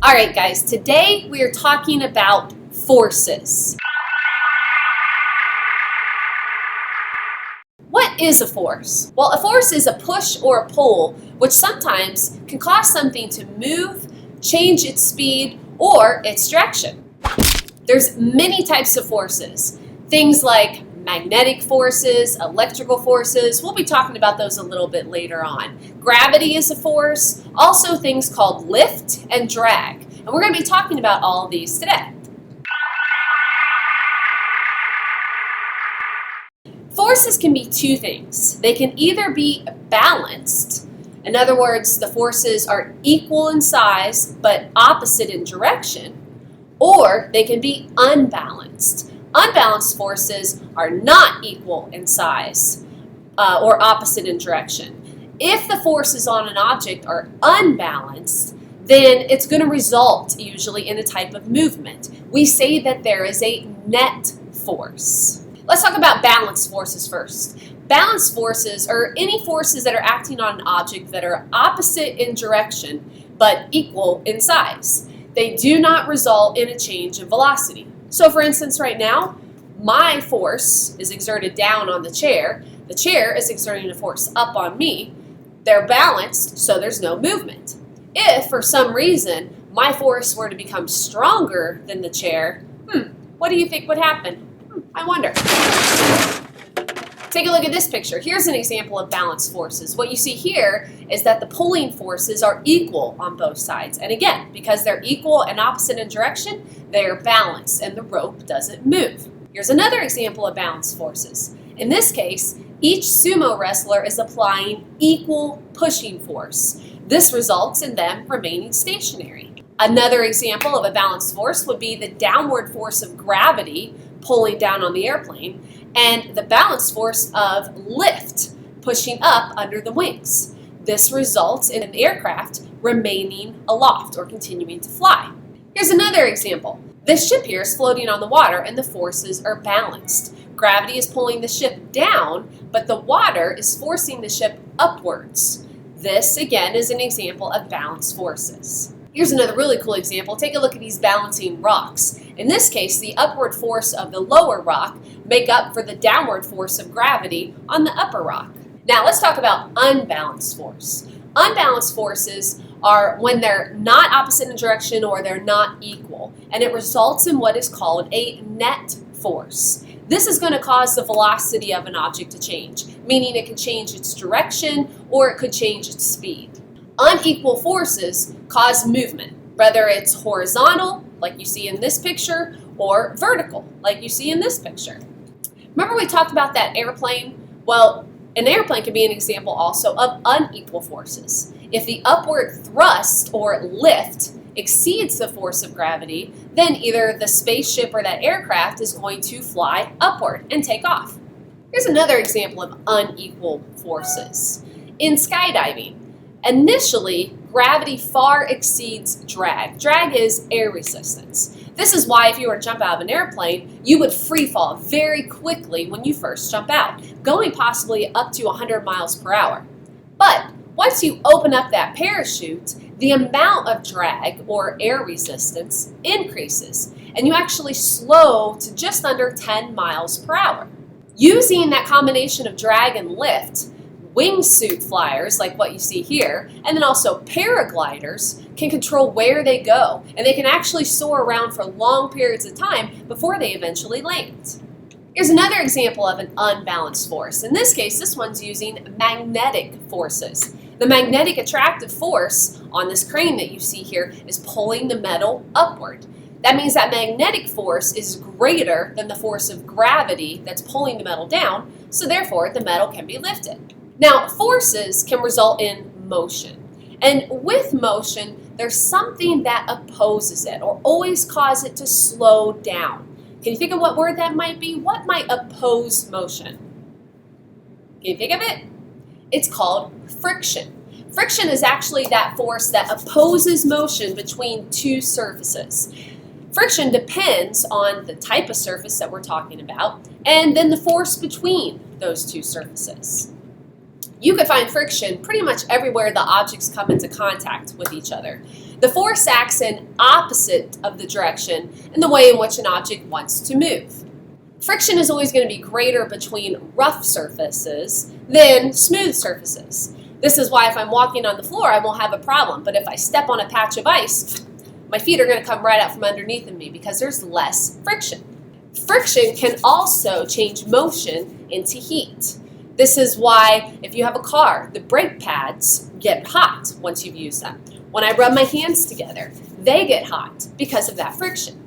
All right, guys, today we are talking about forces. What is a force? Well, a force is a push or a pull, which sometimes can cause something to move, change its speed, or its direction. There's many types of forces. Things like magnetic forces, electrical forces. We'll be talking about those a little bit later on. Gravity is a force, also things called lift and drag. And we're going to be talking about all of these today. Forces can be two things. They can either be balanced. In other words, the forces are equal in size but opposite in direction. Or they can be unbalanced. Unbalanced forces are not equal in size or opposite in direction. If the forces on an object are unbalanced, then it's going to result usually in a type of movement. We say that there is a net force. Let's talk about balanced forces first. Balanced forces are any forces that are acting on an object that are opposite in direction but equal in size. They do not result in a change of velocity. So for instance, right now, my force is exerted down on the chair is exerting a force up on me. They're balanced, so there's no movement. If, for some reason, my force were to become stronger than the chair, what do you think would happen? I wonder. Take a look at this picture. Here's an example of balanced forces. What you see here is that the pulling forces are equal on both sides. And again, because they're equal and opposite in direction, they are balanced and the rope doesn't move. Here's another example of balanced forces. In this case, each sumo wrestler is applying equal pushing force. This results in them remaining stationary. Another example of a balanced force would be the downward force of gravity pulling down on the airplane and the balanced force of lift pushing up under the wings. This results in an aircraft remaining aloft or continuing to fly. Here's another example. This ship here is floating on the water and the forces are balanced. Gravity is pulling the ship down, but the water is forcing the ship upwards. This, again, is an example of balanced forces. Here's another really cool example. Take a look at these balancing rocks. In this case, the upward force of the lower rock make up for the downward force of gravity on the upper rock. Now let's talk about unbalanced force. Unbalanced forces are when they're not opposite in direction or they're not equal, and it results in what is called a net force. This is going to cause the velocity of an object to change, meaning it can change its direction or it could change its speed. Unequal forces cause movement, whether it's horizontal, like you see in this picture, or vertical, like you see in this picture. Remember we talked about that airplane? Well, an airplane can be an example also of unequal forces. If the upward thrust or lift exceeds the force of gravity, then either the spaceship or that aircraft is going to fly upward and take off. Here's another example of unequal forces. In skydiving, initially, gravity far exceeds drag. Drag is air resistance. This is why if you were to jump out of an airplane, you would free fall very quickly when you first jump out, going possibly up to 100 miles per hour. But once you open up that parachute, the amount of drag or air resistance increases, and you actually slow to just under 10 miles per hour. Using that combination of drag and lift, wingsuit flyers, like what you see here, and then also paragliders, can control where they go, and they can actually soar around for long periods of time before they eventually land. Here's another example of an unbalanced force. In this case, this one's using magnetic forces. The magnetic attractive force on this crane that you see here is pulling the metal upward. That means that magnetic force is greater than the force of gravity that's pulling the metal down, so therefore the metal can be lifted. Now, forces can result in motion. And with motion, there's something that opposes it or always cause it to slow down. Can you think of what word that might be? What might oppose motion? Can you think of it? It's called friction. Friction is actually that force that opposes motion between two surfaces. Friction depends on the type of surface that we're talking about and then the force between those two surfaces. You could find friction pretty much everywhere the objects come into contact with each other. The force acts in opposite of the direction in the way in which an object wants to move. Friction is always going to be greater between rough surfaces than smooth surfaces. This is why if I'm walking on the floor, I won't have a problem. But if I step on a patch of ice, my feet are going to come right out from underneath of me because there's less friction. Friction can also change motion into heat. This is why if you have a car, the brake pads get hot once you've used them. When I rub my hands together, they get hot because of that friction.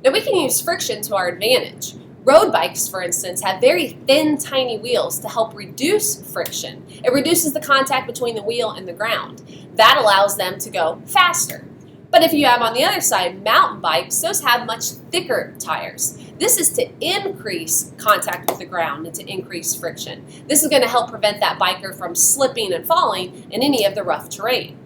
Now we can use friction to our advantage. Road bikes, for instance, have very thin, tiny wheels to help reduce friction. It reduces the contact between the wheel and the ground. That allows them to go faster. But if you have on the other side mountain bikes, those have much thicker tires. This is to increase contact with the ground and to increase friction. This is going to help prevent that biker from slipping and falling in any of the rough terrain.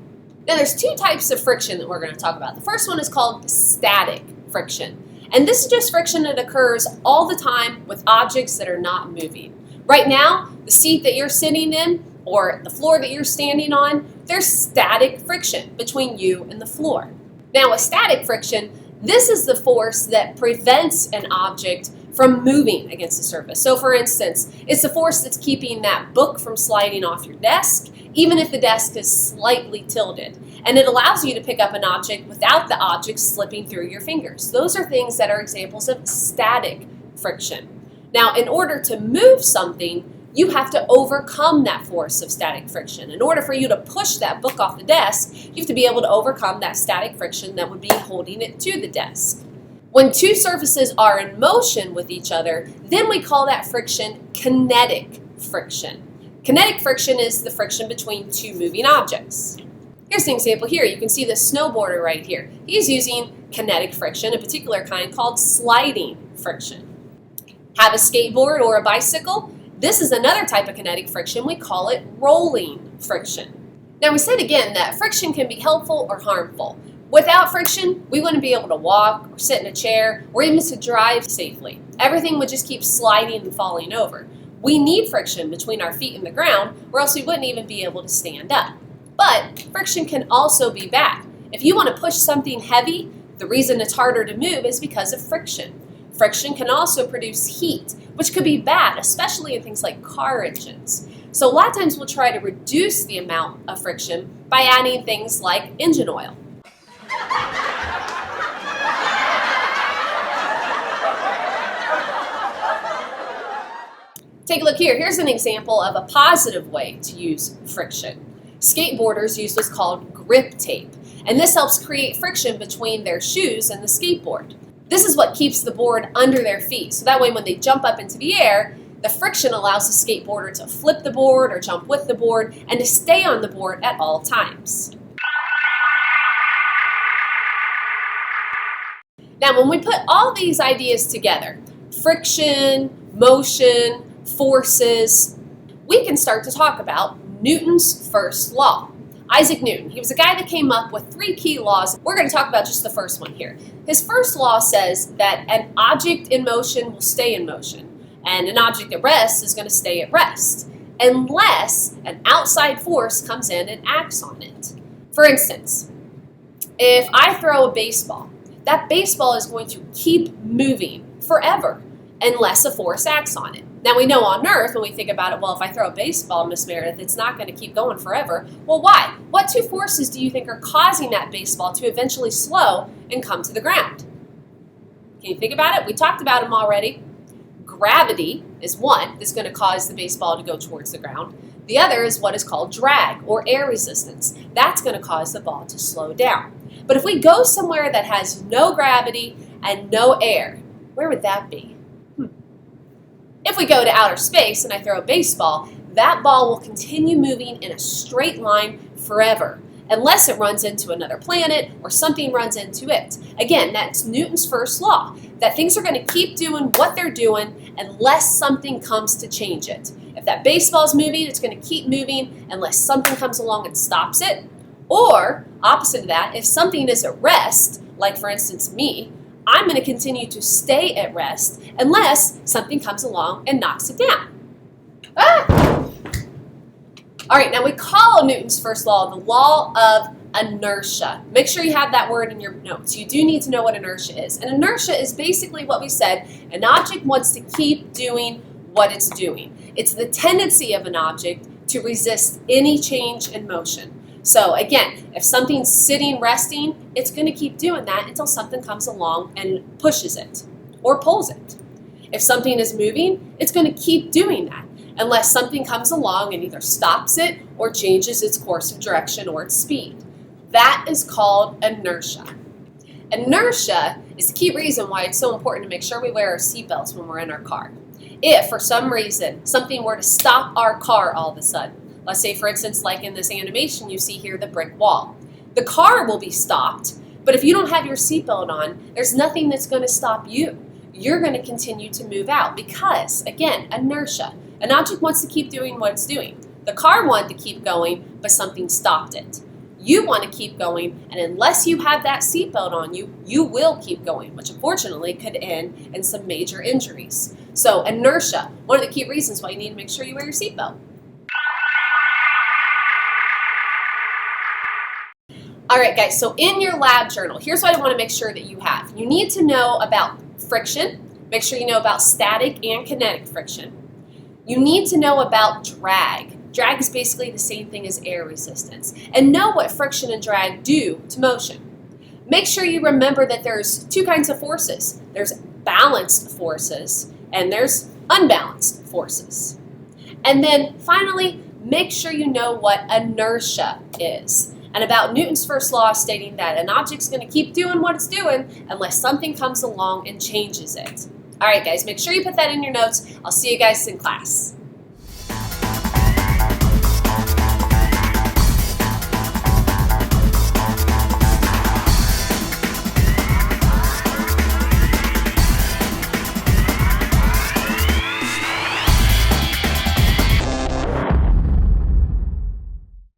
Now there's two types of friction that we're going to talk about. The first one is called static friction. And this is just friction that occurs all the time with objects that are not moving. Right now, the seat that you're sitting in or the floor that you're standing on, there's static friction between you and the floor. Now with static friction, this is the force that prevents an object from moving against the surface. So for instance, it's the force that's keeping that book from sliding off your desk, even if the desk is slightly tilted. And it allows you to pick up an object without the object slipping through your fingers. Those are things that are examples of static friction. Now, in order to move something, you have to overcome that force of static friction. In order for you to push that book off the desk, you have to be able to overcome that static friction that would be holding it to the desk. When two surfaces are in motion with each other, then we call that friction kinetic friction. Kinetic friction is the friction between two moving objects. Here's an example here. You can see the snowboarder right here. He's using kinetic friction, a particular kind called sliding friction. Have a skateboard or a bicycle? This is another type of kinetic friction. We call it rolling friction. Now we said again that friction can be helpful or harmful. Without friction, we wouldn't be able to walk or sit in a chair or even to drive safely. Everything would just keep sliding and falling over. We need friction between our feet and the ground or else we wouldn't even be able to stand up. But friction can also be bad. If you want to push something heavy, the reason it's harder to move is because of friction. Friction can also produce heat, which could be bad, especially in things like car engines. So a lot of times we'll try to reduce the amount of friction by adding things like engine oil. Take a look here. Here's an example of a positive way to use friction. Skateboarders use what's called grip tape, and this helps create friction between their shoes and the skateboard. This is what keeps the board under their feet, so that way when they jump up into the air, the friction allows the skateboarder to flip the board or jump with the board and to stay on the board at all times. Now, when we put all these ideas together, friction, motion, forces, we can start to talk about Newton's first law. Isaac Newton, he was a guy that came up with 3 key laws. We're going to talk about just the first one here. His first law says that an object in motion will stay in motion, and an object at rest is going to stay at rest, unless an outside force comes in and acts on it. For instance, if I throw a baseball, that baseball is going to keep moving forever unless a force acts on it. Now we know on Earth, when we think about it, well, if I throw a baseball, Miss Meredith, it's not going to keep going forever. Well, why? What 2 forces do you think are causing that baseball to eventually slow and come to the ground? Can you think about it? We talked about them already. Gravity is one that's going to cause the baseball to go towards the ground. The other is what is called drag or air resistance. That's going to cause the ball to slow down. But if we go somewhere that has no gravity and no air, where would that be? If we go to outer space and I throw a baseball, that ball will continue moving in a straight line forever, unless it runs into another planet or something runs into it. Again, that's Newton's first law, that things are going to keep doing what they're doing unless something comes to change it. If that baseball's moving, it's going to keep moving unless something comes along and stops it. Or, opposite of that, if something is at rest, like for instance me, I'm going to continue to stay at rest unless something comes along and knocks it down. All right, now we call Newton's first law the law of inertia. Make sure you have that word in your notes. You do need to know what inertia is. And inertia is basically what we said. An object wants to keep doing what it's doing. It's the tendency of an object to resist any change in motion. So again, if something's sitting, resting, it's going to keep doing that until something comes along and pushes it or pulls it. If something is moving, it's going to keep doing that unless something comes along and either stops it or changes its course of direction or its speed. That is called inertia. Inertia is the key reason why it's so important to make sure we wear our seatbelts when we're in our car. If, for some reason, something were to stop our car all of a sudden, let's say, for instance, like in this animation you see here, the brick wall. The car will be stopped, but if you don't have your seatbelt on, there's nothing that's going to stop you. You're going to continue to move out because, again, inertia. An object wants to keep doing what it's doing. The car wanted to keep going, but something stopped it. You want to keep going, and unless you have that seatbelt on you, you will keep going, which unfortunately could end in some major injuries. So inertia, one of the key reasons why you need to make sure you wear your seatbelt. All right, guys, so in your lab journal, here's what I want to make sure that you have. You need to know about friction. Make sure you know about static and kinetic friction. You need to know about drag. Drag is basically the same thing as air resistance. And know what friction and drag do to motion. Make sure you remember that there's two kinds of forces. There's balanced forces and there's unbalanced forces. And then finally, make sure you know what inertia is. And about Newton's first law stating that an object's going to keep doing what it's doing unless something comes along and changes it. All right, guys, make sure you put that in your notes. I'll see you guys in class.